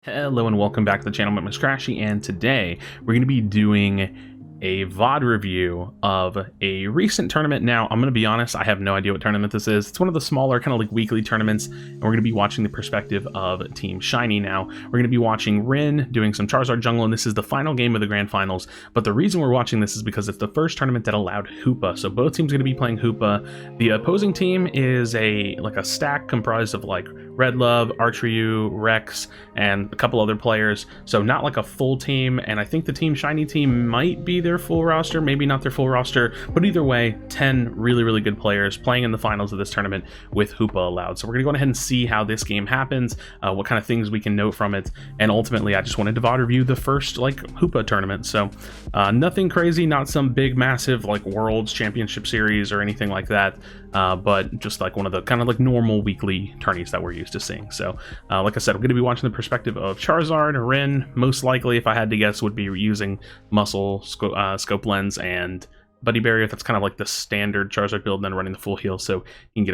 Hello and welcome back to the channel. My name is Krashy, and today we're going to be doing a VOD review of a recent tournament. Now, I'm going to be honest, I have no idea what tournament this is. It's one of the smaller kind of like weekly tournaments, and we're going to be watching the perspective of Team Shiny now. We're going to be watching Rhinne doing some Charizard jungle, and this is the final game of the Grand Finals. But the reason we're watching this is because it's the first tournament that allowed Hoopa. So both teams are going to be playing Hoopa. The opposing team is a stack comprised of like Red Love, Archeryu, Rex, and a couple other players. So not like a full team, and I think the Team Shiny team might be their full roster, maybe not their full roster, but either way, 10 really good players playing in the finals of this tournament with Hoopa allowed. So we're gonna go ahead and see how this game happens, what kind of things we can note from it, and ultimately I just wanted to VOD review the first like Hoopa tournament. So nothing crazy, not some big massive like Worlds Championship Series or anything like that, but just like one of the kind of like normal weekly tourneys that we're used to seeing. So like I said, I'm going to be watching the perspective of Charizard. Rhinne, most likely, if I had to guess, would be using Muscle, Scope Lens, and Buddy Barrier. That's kind of like the standard Charizard build, and then running the full heal so he can get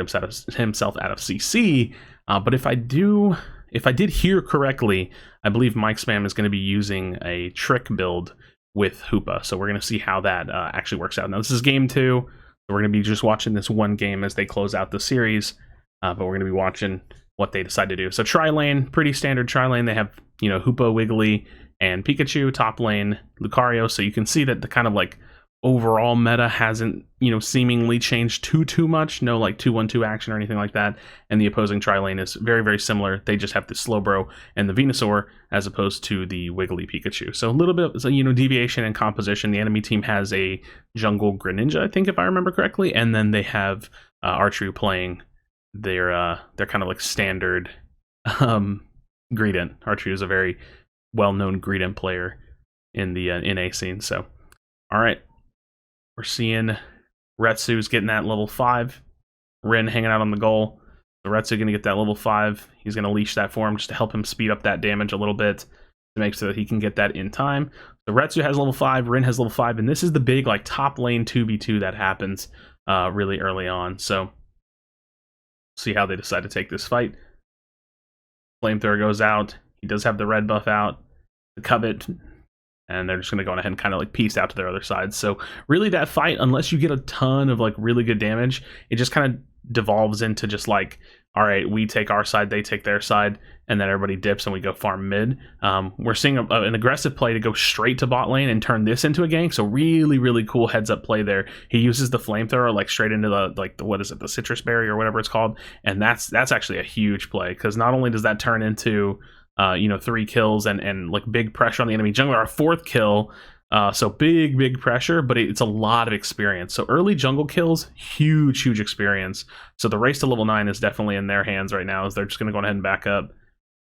himself out of CC. But if I did hear correctly, I believe Mike Spam is going to be using a Trick build with Hoopa. So we're going to see how that actually works out. Now, this is game 2. So we're going to be just watching this one game as they close out the series. But we're going to be watching what they decide to do. So tri-lane, pretty standard tri-lane. They have, you know, Hoopa, Wiggly, and Pikachu. Top lane, Lucario. So you can see that the kind of like overall meta hasn't, you know, seemingly changed too much. No like 2-1-2 action or anything like that. And the opposing tri-lane is very similar. They just have the Slowbro and the Venusaur as opposed to the Wiggly Pikachu. So a little bit, you know, deviation in composition. The enemy team has a jungle Greninja, I think, if I remember correctly, and then they have Archery playing their kind of like standard Greedent. Archery is a very well-known Greedent player in the NA scene. So, all right, we're seeing Retsu's getting that level 5. Rhinne hanging out on the goal. So Retsu going to get that level 5. He's going to leash that for him just to help him speed up that damage a little bit to make sure that he can get that in time. So Retsu has level 5, Rhinne has level 5, and this is the big like top lane 2v2 that happens really early on. So see how they decide to take this fight. Flamethrower goes out. He does have the red buff out, the covet, and they're just going to go ahead and kind of like piece out to their other side. So really that fight, unless you get a ton of like really good damage, it just kind of devolves into just like, all right, we take our side, they take their side, and then everybody dips and we go farm mid. We're seeing an aggressive play to go straight to bot lane and turn this into a gank. So really cool heads up play there. He uses the flamethrower like straight into the what is it, the citrus berry or whatever it's called, and that's actually a huge play because not only does that turn into you know, 3 kills and like big pressure on the enemy jungler, our 4th kill. So big pressure, but it's a lot of experience. So early jungle kills, huge experience. So the race to level 9 is definitely in their hands right now, as they're just going to go ahead and back up,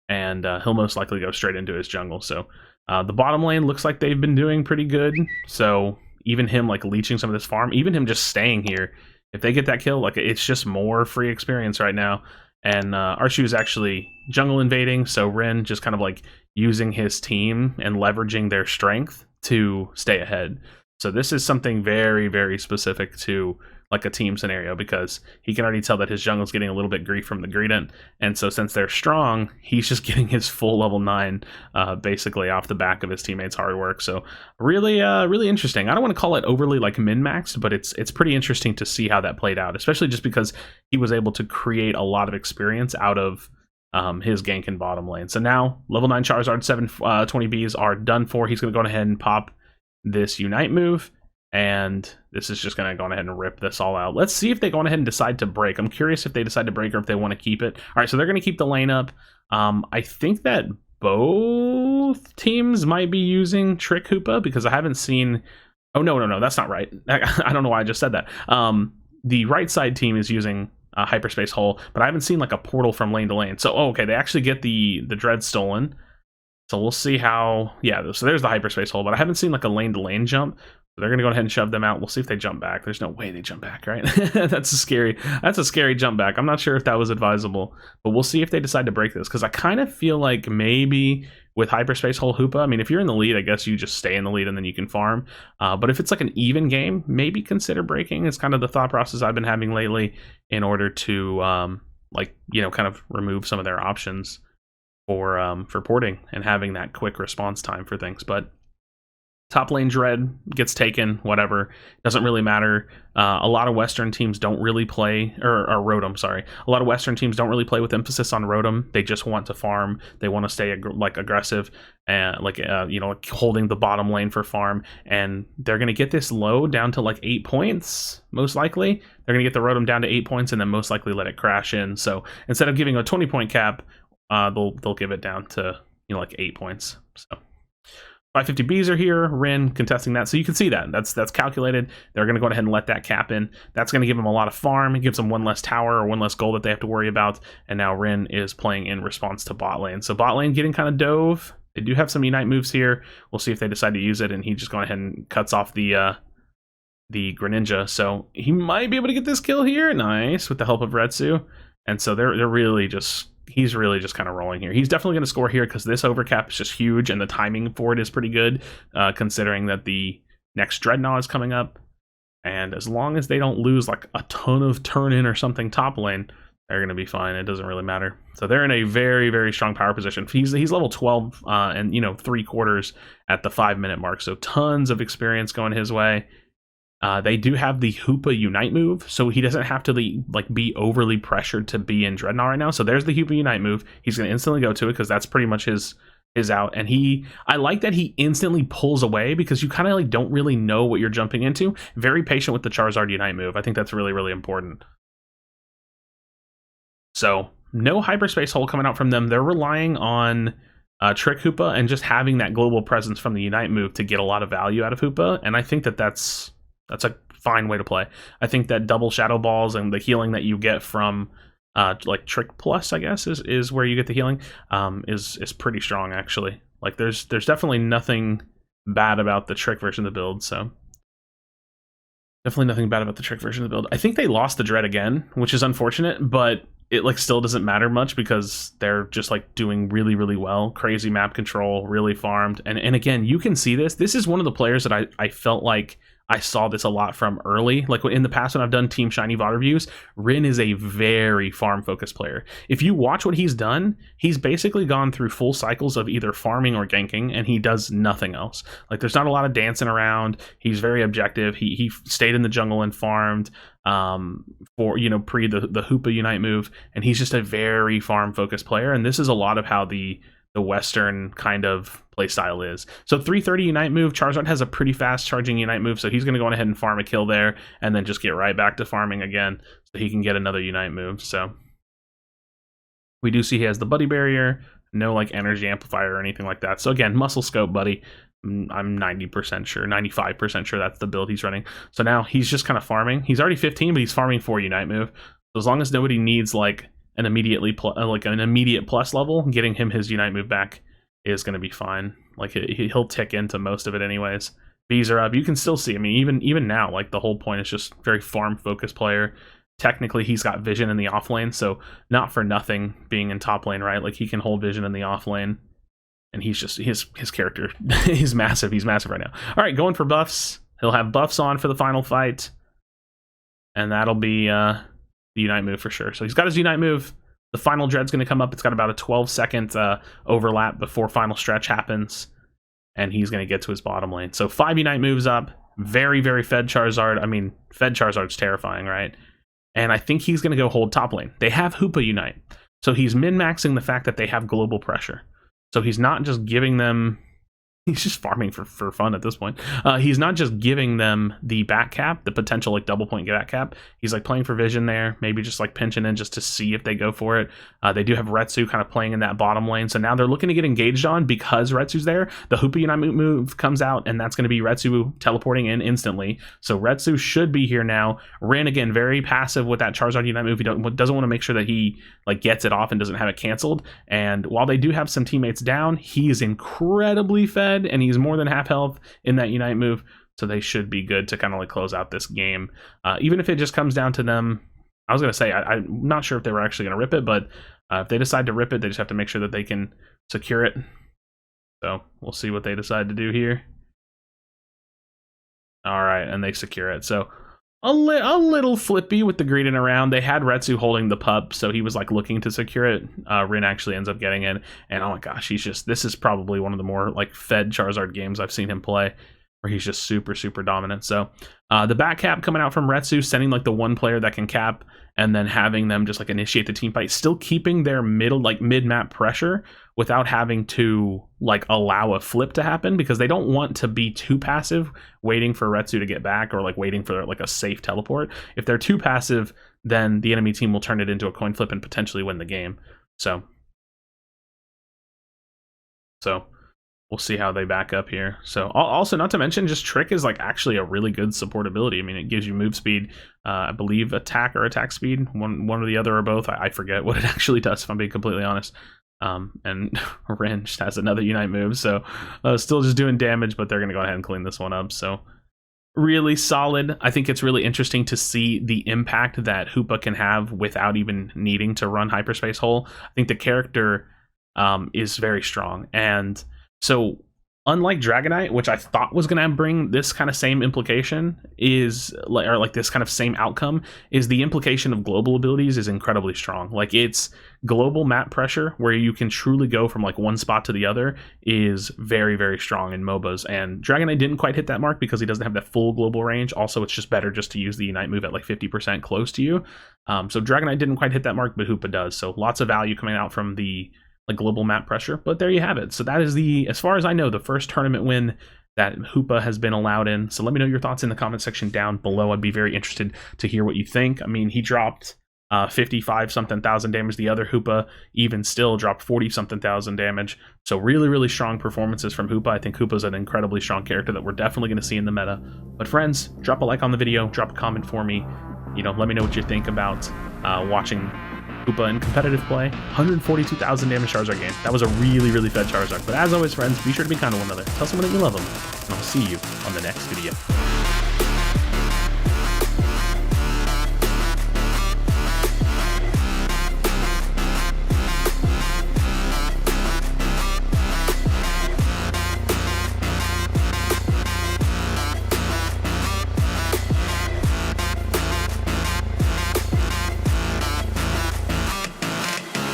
and he'll most likely go straight into his jungle. So the bottom lane looks like they've been doing pretty good. So even him like leeching some of this farm, even him just staying here, if they get that kill, like it's just more free experience right now. And Arshu is actually jungle invading, so Rhinne just kind of like using his team and leveraging their strength to stay ahead. So this is something very specific to like a team scenario, because he can already tell that his jungle's getting a little bit grief from the Greedent, and so since they're strong, he's just getting his full level 9 basically off the back of his teammates' hard work. So really interesting. I don't want to call it overly like min-maxed, but it's pretty interesting to see how that played out, especially just because he was able to create a lot of experience out of his gank in bottom lane. So now level 9 Charizard 720 Bs are done for. He's going to go ahead and pop this Unite move, and this is just going to go ahead and rip this all out. Let's see if they go ahead and decide to break. I'm curious if they decide to break or if they want to keep it. All right, so they're going to keep the lane up. I think that both teams might be using Trick Hoopa, because I haven't seen... Oh, no, that's not right. I don't know why I just said that. The right side team is using hyperspace hole, but I haven't seen like a portal from lane to lane. So okay, they actually get the dread stolen. So we'll see how, yeah, so there's the hyperspace hole, but I haven't seen like a lane to lane jump. So they're gonna go ahead and shove them out. We'll see if they jump back. There's no way they jump back, right? That's a scary jump back. I'm not sure if that was advisable, but we'll see if they decide to break this, because I kind of feel like maybe with hyperspace hole Hoopa, I mean, if you're in the lead, I guess you just stay in the lead and then you can farm. But if it's like an even game, maybe consider breaking. It's kind of the thought process I've been having lately in order to like, you know, kind of remove some of their options. for porting and having that quick response time for things. But top lane Dread gets taken, whatever. Doesn't really matter. A lot of Western teams don't really play, or Rotom, sorry. A lot of Western teams don't really play with emphasis on Rotom. They just want to farm. They want to stay aggressive and holding the bottom lane for farm. And they're going to get this low down to like 8 points, most likely. They're going to get the Rotom down to 8 points and then most likely let it crash in. So instead of giving a 20-point cap, they'll give it down to like 8 points. So 550 Bs are here, Rhinne contesting that. So you can see that. That's calculated. They're going to go ahead and let that cap in. That's going to give them a lot of farm. It gives them one less tower or one less gold that they have to worry about. And now Rhinne is playing in response to bot lane. So bot lane getting kind of dove. They do have some Unite moves here. We'll see if they decide to use it. And he just going ahead and cuts off the Greninja. So he might be able to get this kill here. Nice, with the help of Retsu. And so they're really just... He's really just kind of rolling here. He's definitely going to score here because this overcap is just huge and the timing for it is pretty good, considering that the next Dreadnought is coming up. And as long as they don't lose like a ton of turn-in or something top lane, they're going to be fine. It doesn't really matter. So they're in a very, very strong power position. He's level 12 and 3/4 at the 5-minute mark. So tons of experience going his way. They do have the Hoopa Unite move, so he doesn't have to be overly pressured to be in Dreadnought right now. So there's the Hoopa Unite move. He's going to instantly go to it because that's pretty much his out. And I like that he instantly pulls away because you kind of don't really know what you're jumping into. Very patient with the Charizard Unite move. I think that's really, really important. So no hyperspace hole coming out from them. They're relying on Trick Hoopa and just having that global presence from the Unite move to get a lot of value out of Hoopa. And I think that's a fine way to play. I think that double Shadow Balls and the healing that you get from Trick Plus, I guess, is where you get the healing, is pretty strong, actually. Like, there's definitely nothing bad about the Trick version of the build, so... Definitely nothing bad about the Trick version of the build. I think they lost the Dread again, which is unfortunate, but it still doesn't matter much because they're just doing really, really well. Crazy map control, really farmed. And again, you can see this. This is one of the players that I felt like I saw this a lot from early. Like in the past when I've done Team Shiny VOD reviews, Rhinne is a very farm-focused player. If you watch what he's done, he's basically gone through full cycles of either farming or ganking, and he does nothing else. Like, there's not a lot of dancing around. He's very objective. He stayed in the jungle and farmed for, pre the Hoopa Unite move, and he's just a very farm-focused player, and this is a lot of how the Western kind of playstyle is. So 330 Unite move. Charizard has a pretty fast charging Unite move, so he's going to go ahead and farm a kill there and then just get right back to farming again so he can get another Unite move. So we do see he has the Buddy Barrier, no energy amplifier or anything like that. So again, muscle scope Buddy. I'm 90% sure, 95% sure that's the build he's running. So now he's just kind of farming. He's already 15, but he's farming for Unite move. So as long as nobody needs an immediate plus level, getting him his Unite move back is going to be fine. He'll tick into most of it anyways. Bees are up. You can still see, I mean, even now, the whole point is just very farm focused player. Technically, he's got vision in the off lane, so not for nothing being in top lane, right? He can hold vision in the off lane, and he's just his character is massive. He's massive right now. All right, going for buffs. He'll have buffs on for the final fight, and that'll be the Unite move for sure. So he's got his Unite move. The final Dread's going to come up. It's got about a 12-second overlap before final stretch happens, and he's going to get to his bottom lane. So 5 Unite moves up. Very, very fed Charizard. I mean, fed Charizard's terrifying, right? And I think he's going to go hold top lane. They have Hoopa Unite. So he's min-maxing the fact that they have global pressure. So he's not just giving them... He's just farming for fun at this point. He's not just giving them the back cap, the potential double point back cap. He's playing for vision there, maybe just pinching in just to see if they go for it. They do have Retsu kind of playing in that bottom lane, so now they're looking to get engaged on because Retsu's there. The Hoopa Unite move comes out, and that's going to be Retsu teleporting in instantly. So Retsu should be here now. Rhinne, again, very passive with that Charizard Unite move. He doesn't want to make sure that he gets it off and doesn't have it canceled. And while they do have some teammates down, he is incredibly fed, and he's more than half health in that Unite move, so they should be good to kind of close out this game. Even if it just comes down to them, I was going to say, I'm not sure if they were actually going to rip it, but if they decide to rip it, they just have to make sure that they can secure it. So we'll see what they decide to do here. All right, and they secure it. So a little flippy with the greeting around. They had Retsu holding the pup, so he was like looking to secure it. Rhinne actually ends up getting in, and oh my gosh, this is probably one of the more like fed Charizard games I've seen him play, where he's just super dominant. So the back cap coming out from Retsu, sending like the one player that can cap, and then having them just like initiate the team fight, still keeping their mid-map pressure without having to like allow a flip to happen, because they don't want to be too passive waiting for Retsu to get back, or like waiting for like a safe teleport. If they're too passive, then the enemy team will turn it into a coin flip and potentially win the game. So we'll see how they back up here. So also, not to mention, just Trick is like actually a really good support ability. I mean, it gives you move speed, I believe attack or attack speed, one or the other or both. I forget what it actually does, if I'm being completely honest. And Rhinne just has another Unite move, so still just doing damage, but they're going to go ahead and clean this one up. So really solid. I think it's really interesting to see the impact that Hoopa can have without even needing to run Hyperspace Hole. I think the character is very strong, and so unlike Dragonite, which I thought was going to bring this kind of same implication, or like this kind of same outcome, is the implication of global abilities is incredibly strong. Like, it's global map pressure where you can truly go from like one spot to the other is very strong in MOBAs, and Dragonite didn't quite hit that mark because he doesn't have that full global range. Also, it's just better just to use the Unite move at like 50% close to you. So Dragonite didn't quite hit that mark, but Hoopa does. So lots of value coming out from the like global map pressure, but there you have it. So that is as far as I know, the first tournament win that Hoopa has been allowed in. So let me know your thoughts in the comment section down below. I'd be very interested to hear what you think. I mean, he dropped 55 something thousand damage. The other Hoopa even still dropped 40 something thousand damage. So really strong performances from Hoopa. I think Hoopa's an incredibly strong character that we're definitely going to see in the meta. But friends, drop a like on the video, drop a comment for me. Let me know what you think about watching Hoopa in competitive play. 142,000 damage Charizard game. That was a really fed Charizard. But as always, friends, be sure to be kind to one another. Tell someone that you love them. And I'll see you on the next video.